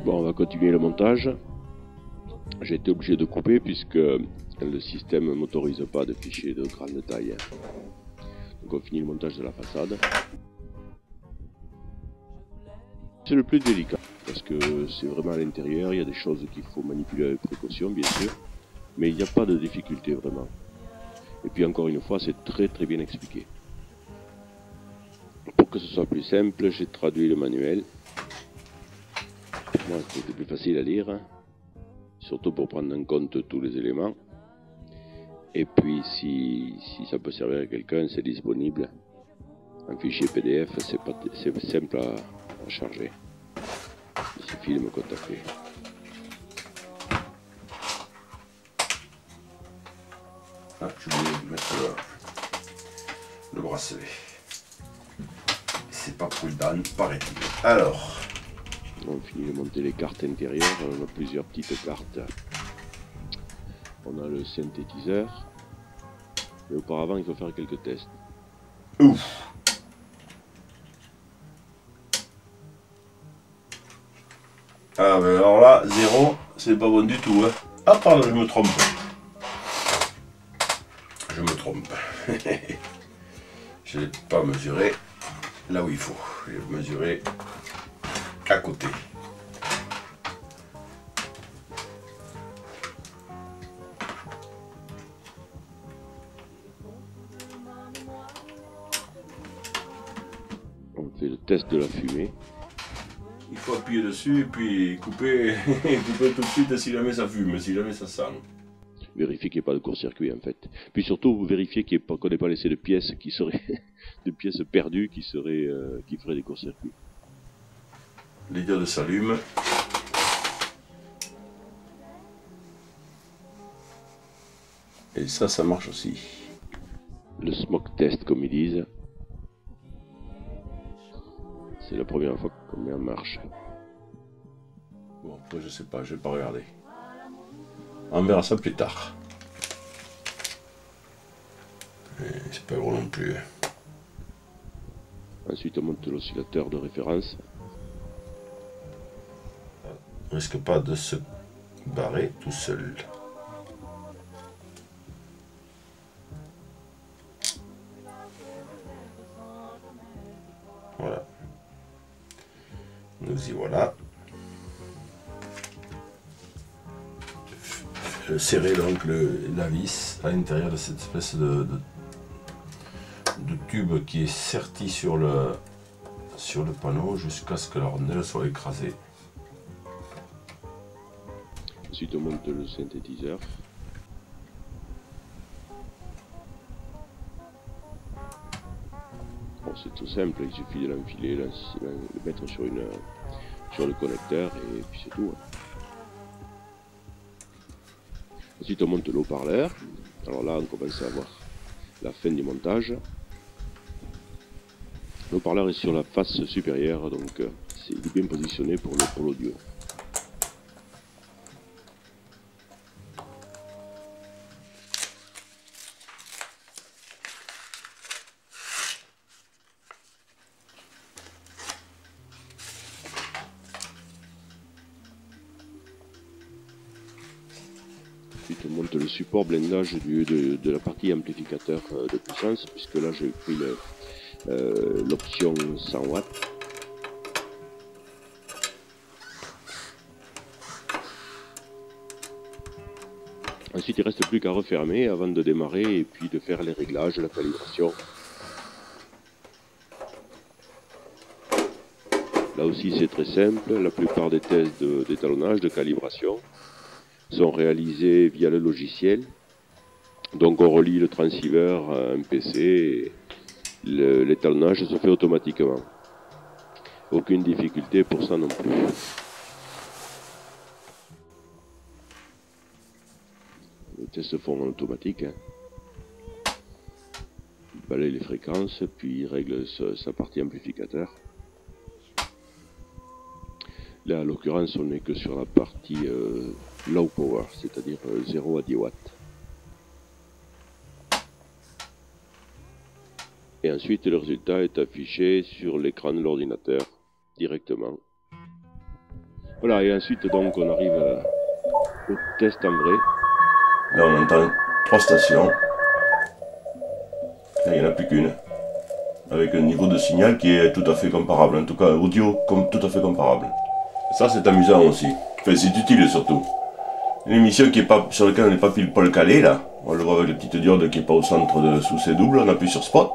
Bon, on va continuer le montage. J'ai été obligé de couper puisque le système ne m'autorise pas de fichiers de grande taille. Donc on finit le montage de la façade. C'est le plus délicat parce que c'est vraiment à l'intérieur, il y a des choses qu'il faut manipuler avec précaution bien sûr, mais il n'y a pas de difficulté vraiment. Et puis encore une fois, c'est très bien expliqué. Pour que ce soit plus simple, j'ai traduit le manuel. Moi, c'était plus facile à lire, surtout pour prendre en compte tous les éléments. Et puis, si ça peut servir à quelqu'un, c'est disponible. Un fichier PDF, c'est simple à charger. Il suffit de me contacter. Ah, je vais mettre le bracelet. C'est pas prudent, paraît-il. Alors. On finit de monter les cartes intérieures. On a plusieurs petites cartes. On a le synthétiseur. Mais auparavant, il faut faire quelques tests. Ouf. Ah ben alors là, 0, c'est pas bon du tout. Hein. Ah pardon, je me trompe. Je me trompe. Je n'ai pas mesuré là où il faut. J'ai mesuré à côté. On fait le test de la fumée. Il faut appuyer dessus et puis couper, couper tout de suite si jamais ça fume, si jamais ça sent. Vérifiez qu'il n'y ait pas de court-circuit en fait. Puis surtout, vous vérifiez qu'on n'ait pas laissé de pièces qui seraient de pièces perdues qui feraient des court-circuits. Les diodes s'allument. Et ça marche aussi. Le smoke test comme ils disent. C'est la première fois qu'on met en marche. Bon, après je sais pas, je vais pas regarder. On verra ça plus tard. C'est pas gros non plus. Ensuite on monte l'oscillateur de référence. On risque pas de se barrer tout seul. Voilà. Nous y voilà. Serrer donc la vis à l'intérieur de cette espèce de tube qui est serti sur le panneau jusqu'à ce que la rondelle soit écrasée. Ensuite on monte le synthétiseur. Bon, c'est tout simple, il suffit de l'enfiler, le mettre sur le connecteur et puis c'est tout. Ensuite on monte le haut-parleur. Alors là on commence à voir la fin du montage. Le haut-parleur est sur la face supérieure, donc il est bien positionné pour l'audio. Ensuite on monte le support blindage de la partie amplificateur de puissance, puisque là j'ai pris l'option 100 watts. Ensuite il ne reste plus qu'à refermer avant de démarrer et puis de faire les réglages, la calibration. Là aussi c'est très simple, la plupart des tests d'étalonnage, de calibration sont réalisés via le logiciel. Donc on relie le transceiver à un PC et l'étalonnage se fait automatiquement. Aucune difficulté pour ça non plus. Les tests se font en automatique. Il balaye les fréquences, puis il règle sa partie amplificateur. Là, en l'occurrence, on n'est que sur la partie low power, c'est-à-dire 0 à 10 watts. Et ensuite le résultat est affiché sur l'écran de l'ordinateur directement. Voilà, et ensuite donc on arrive au test en vrai. Là on entend 3 stations. Là il n'y en a plus qu'une. Avec un niveau de signal qui est tout à fait comparable, en tout cas audio comme tout à fait comparable. Ça c'est amusant aussi, enfin c'est utile surtout. Une émission qui est pas, sur laquelle on n'est pas pile poil calé là, on le voit avec la petite diode qui n'est pas au centre de sous ses doubles, on appuie sur spot.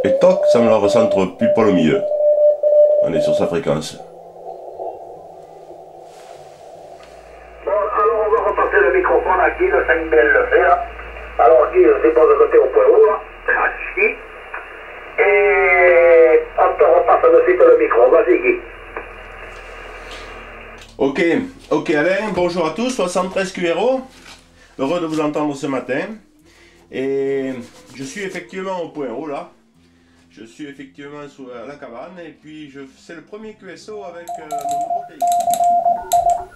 Et toc, ça me la recentre pile poil au milieu. On est sur sa fréquence. Bon, alors on va repasser le microphone à Guy, le 5000 le fait là. Alors Guy se dépose de côté au point haut là, ici. Et on te repasse de suite le micro, vas-y Guy. Ok Alain, bonjour à tous, 73 QRO. Heureux de vous entendre ce matin. Et je suis effectivement au point haut là. Je suis effectivement sous la cabane et puis c'est le premier QSO avec mon nouveau téléphone.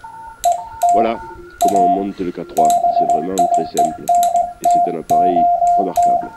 Voilà comment on monte le K3, c'est vraiment très simple et c'est un appareil remarquable.